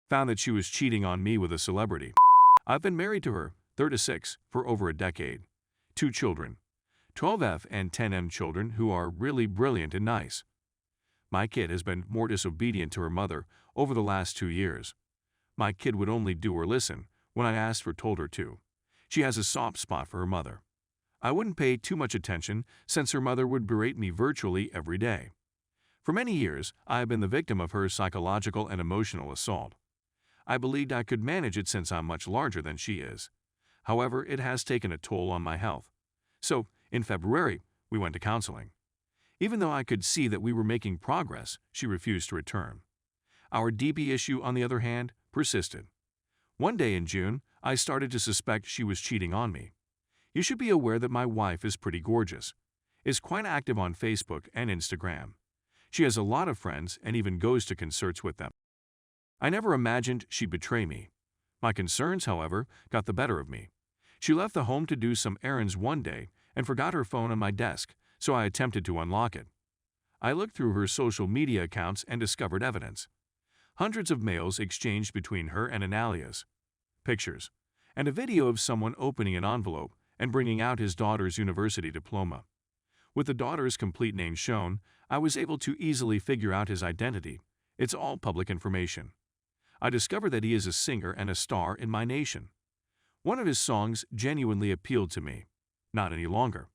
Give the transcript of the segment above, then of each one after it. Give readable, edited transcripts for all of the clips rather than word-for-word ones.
found that she was cheating on me with a celebrity. I've been married to her, 36, for over a decade. 2 children, 12F and 10M children who are really brilliant and nice. My kid has been more disobedient to her mother over the last 2 years. My kid would only do or listen when I asked or told her to. She has a soft spot for her mother. I wouldn't pay too much attention since her mother would berate me virtually every day. For many years, I have been the victim of her psychological and emotional assault. I believed I could manage it since I'm much larger than she is. However, it has taken a toll on my health. So, in February, we went to counseling. Even though I could see that we were making progress, she refused to return. Our DP issue, on the other hand, persisted. One day in June, I started to suspect she was cheating on me. You should be aware that my wife is pretty gorgeous, is quite active on Facebook and Instagram. She has a lot of friends and even goes to concerts with them. I never imagined she'd betray me. My concerns, however, got the better of me. She left the home to do some errands one day and forgot her phone on my desk, so I attempted to unlock it. I looked through her social media accounts and discovered evidence. Hundreds of mails exchanged between her and an alias, pictures, and a video of someone opening an envelope and bringing out his daughter's university diploma. With the daughter's complete name shown, I was able to easily figure out his identity. It's all public information. I discovered that he is a singer and a star in my nation. One of his songs genuinely appealed to me. Not any longer.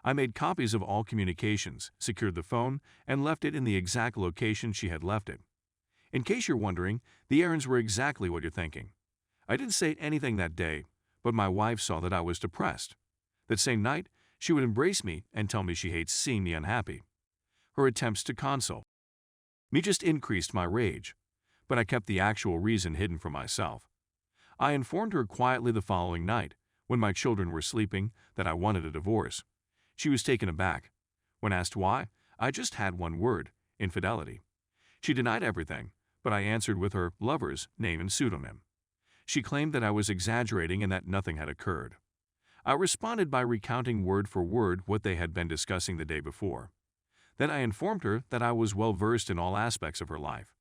I made copies of all communications, secured the phone, and left it in the exact location she had left it. In case you're wondering, the errands were exactly what you're thinking. I didn't say anything that day, but my wife saw that I was depressed. That same night, she would embrace me and tell me she hates seeing me unhappy. Her attempts to console me just increased my rage, but I kept the actual reason hidden from myself. I informed her quietly the following night, when my children were sleeping, that I wanted a divorce. She was taken aback. When asked why, I just had one word: infidelity. She denied everything, but I answered with her lover's name and pseudonym. She claimed that I was exaggerating and that nothing had occurred. I responded by recounting word for word what they had been discussing the day before. Then I informed her that I was well versed in all aspects of her life,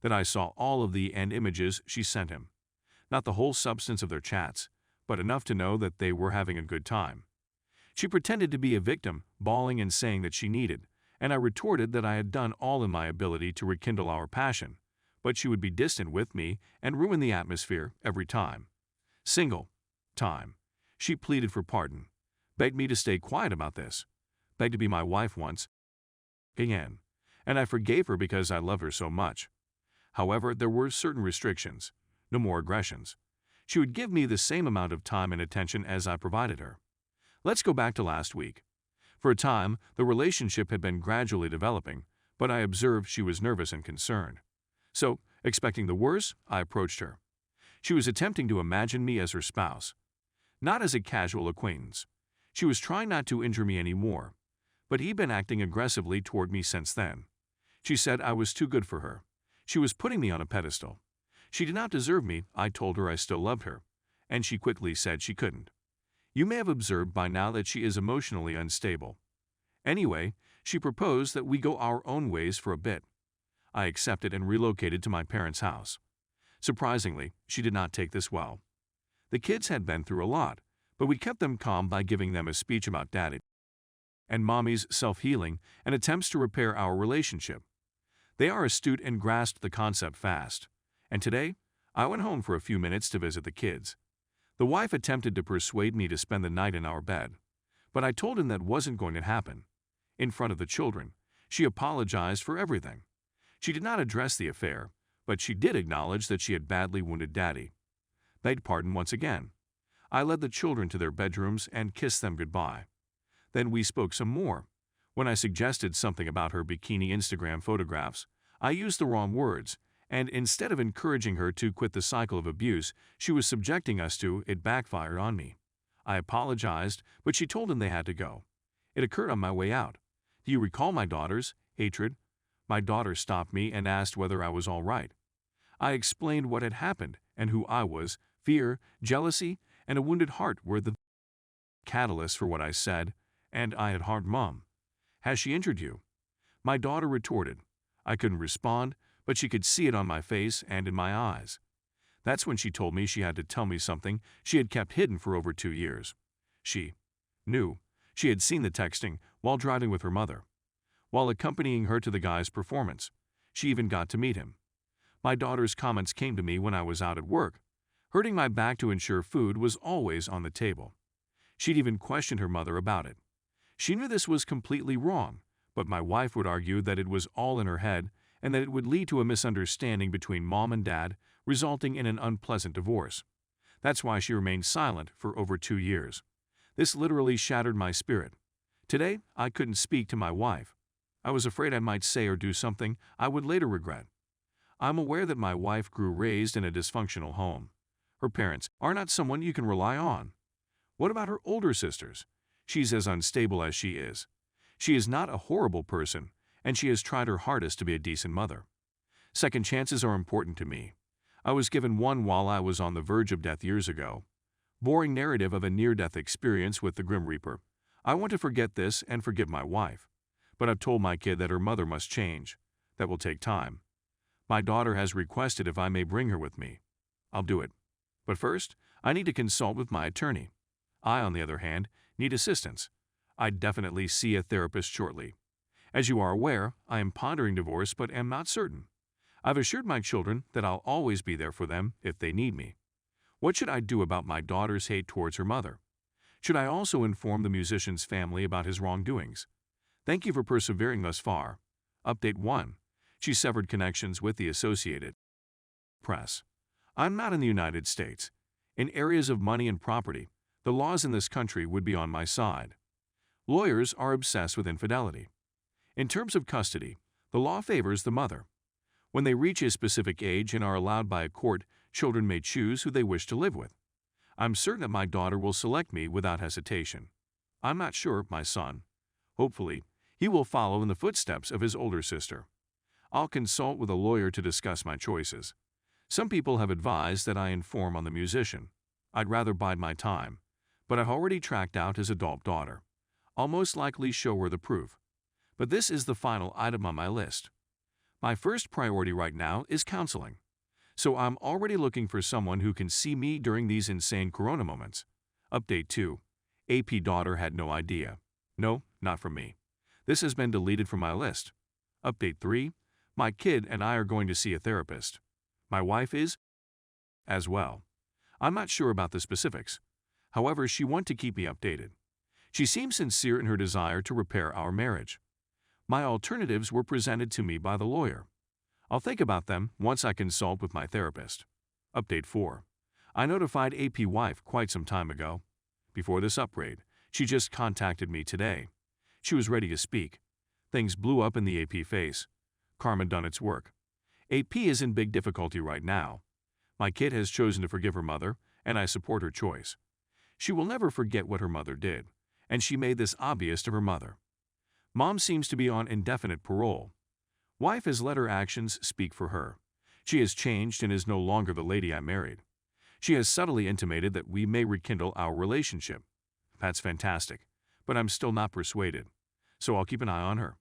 that I saw all of the end images she sent him. Not the whole substance of their chats, but enough to know that they were having a good time. She pretended to be a victim, bawling and saying that she needed, and I retorted that I had done all in my ability to rekindle our passion, but she would be distant with me and ruin the atmosphere every time. Single time. She pleaded for pardon, begged me to stay quiet about this, begged to be my wife once again, and I forgave her because I loved her so much. However, there were certain restrictions. No more aggressions. She would give me the same amount of time and attention as I provided her. Let's go back to last week. For a time, the relationship had been gradually developing, but I observed she was nervous and concerned. So, expecting the worst, I approached her. She was attempting to imagine me as her spouse, not as a casual acquaintance. She was trying not to injure me anymore, but he'd been acting aggressively toward me since then. She said I was too good for her. She was putting me on a pedestal. She did not deserve me. I told her I still loved her, and she quickly said she couldn't. You may have observed by now that she is emotionally unstable. Anyway, she proposed that we go our own ways for a bit. I accepted and relocated to my parents' house. Surprisingly, she did not take this well. The kids had been through a lot, but we kept them calm by giving them a speech about daddy and mommy's self-healing and attempts to repair our relationship. They are astute and grasped the concept fast. And today, I went home for a few minutes to visit the kids. The wife attempted to persuade me to spend the night in our bed, but I told him that wasn't going to happen. In front of the children, she apologized for everything. She did not address the affair, but she did acknowledge that she had badly wounded daddy. Begged pardon once again. I led the children to their bedrooms and kissed them goodbye. Then we spoke some more. When I suggested something about her bikini Instagram photographs, I used the wrong words, and instead of encouraging her to quit the cycle of abuse she was subjecting us to, it backfired on me. I apologized, but she told him they had to go. It occurred on my way out. Do you recall my daughter's hatred? My daughter stopped me and asked whether I was all right. I explained what had happened and who I was. Fear, jealousy, and a wounded heart were the catalysts for what I said, and I had harmed Mom. Has she injured you? My daughter retorted. I couldn't respond, but she could see it on my face and in my eyes. That's when she told me she had to tell me something she had kept hidden for over 2 years. She knew she had seen the texting while driving with her mother. While accompanying her to the guy's performance, she even got to meet him. My daughter's comments came to me when I was out at work, hurting my back to ensure food was always on the table. She'd even questioned her mother about it. She knew this was completely wrong, but my wife would argue that it was all in her head and that it would lead to a misunderstanding between mom and dad, resulting in an unpleasant divorce. That's why she remained silent for over 2 years. This literally shattered my spirit. Today, I couldn't speak to my wife. I was afraid I might say or do something I would later regret. I'm aware that my wife grew raised in a dysfunctional home. Her parents are not someone you can rely on. What about her older sisters? She's as unstable as she is. She is not a horrible person, and she has tried her hardest to be a decent mother. Second chances are important to me. I was given one while I was on the verge of death years ago. Boring narrative of a near-death experience with the Grim Reaper. I want to forget this and forgive my wife. But I've told my kid that her mother must change. That will take time. My daughter has requested if I may bring her with me. I'll do it. But first, I need to consult with my attorney. I, on the other hand, need assistance. I'd definitely see a therapist shortly. As you are aware, I am pondering divorce but am not certain. I've assured my children that I'll always be there for them if they need me. What should I do about my daughter's hate towards her mother? Should I also inform the musician's family about his wrongdoings? Thank you for persevering thus far. Update 1. She severed connections with the Associated Press. I'm not in the United States. In areas of money and property, the laws in this country would be on my side. Lawyers are obsessed with infidelity. In terms of custody, the law favors the mother. When they reach a specific age and are allowed by a court, children may choose who they wish to live with. I'm certain that my daughter will select me without hesitation. I'm not sure my son. Hopefully, he will follow in the footsteps of his older sister. I'll consult with a lawyer to discuss my choices. Some people have advised that I inform on the musician. I'd rather bide my time, but I've already tracked out his adult daughter. I'll most likely show her the proof. But this is the final item on my list. My first priority right now is counseling. So I'm already looking for someone who can see me during these insane corona moments. Update 2. AP daughter had no idea. No, not from me. This has been deleted from my list. Update 3. My kid and I are going to see a therapist. My wife is as well. I'm not sure about the specifics. However, she wants to keep me updated. She seems sincere in her desire to repair our marriage. My alternatives were presented to me by the lawyer. I'll think about them once I consult with my therapist. Update 4. I notified AP wife quite some time ago. Before this upgrade, she just contacted me today. She was ready to speak. Things blew up in the AP face. Karma done its work. AP is in big difficulty right now. My kid has chosen to forgive her mother, and I support her choice. She will never forget what her mother did, and she made this obvious to her mother. Mom seems to be on indefinite parole. Wife has let her actions speak for her. She has changed and is no longer the lady I married. She has subtly intimated that we may rekindle our relationship. That's fantastic, but I'm still not persuaded, so I'll keep an eye on her.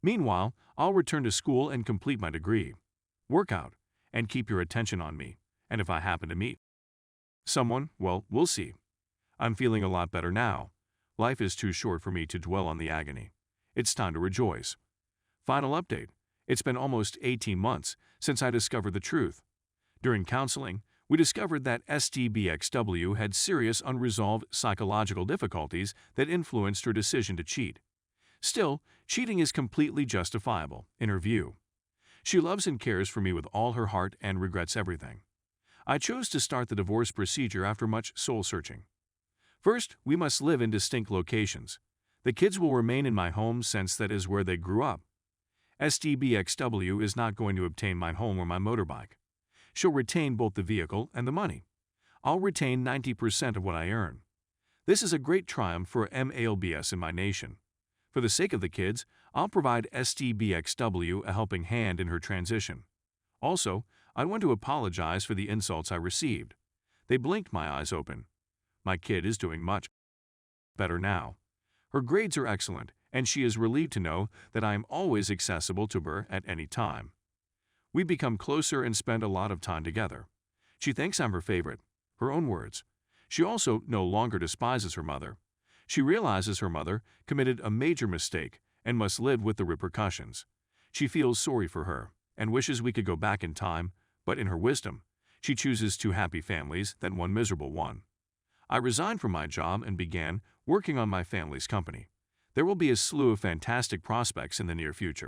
Meanwhile, I'll return to school and complete my degree. Work out, and keep your attention on me, and if I happen to meet someone, well, we'll see. I'm feeling a lot better now. Life is too short for me to dwell on the agony. It's time to rejoice. Final update. It's been almost 18 months since I discovered the truth. During counseling, we discovered that STBXW had serious unresolved psychological difficulties that influenced her decision to cheat. Still, cheating is completely justifiable, in her view. She loves and cares for me with all her heart and regrets everything. I chose to start the divorce procedure after much soul-searching. First, we must live in distinct locations. The kids will remain in my home since that is where they grew up. STBXW is not going to obtain my home or my motorbike. She'll retain both the vehicle and the money. I'll retain 90% of what I earn. This is a great triumph for MALBS in my nation. For the sake of the kids, I'll provide STBXW a helping hand in her transition. Also, I want to apologize for the insults I received. They blinked my eyes open. My kid is doing much better now. Her grades are excellent, and she is relieved to know that I am always accessible to her at any time. We become closer and spend a lot of time together. She thinks I'm her favorite. Her own words. She also no longer despises her mother. She realizes her mother committed a major mistake and must live with the repercussions. She feels sorry for her and wishes we could go back in time, but in her wisdom, she chooses 2 happy families than 1 miserable one. I resigned from my job and began working on my family's company. There will be a slew of fantastic prospects in the near future.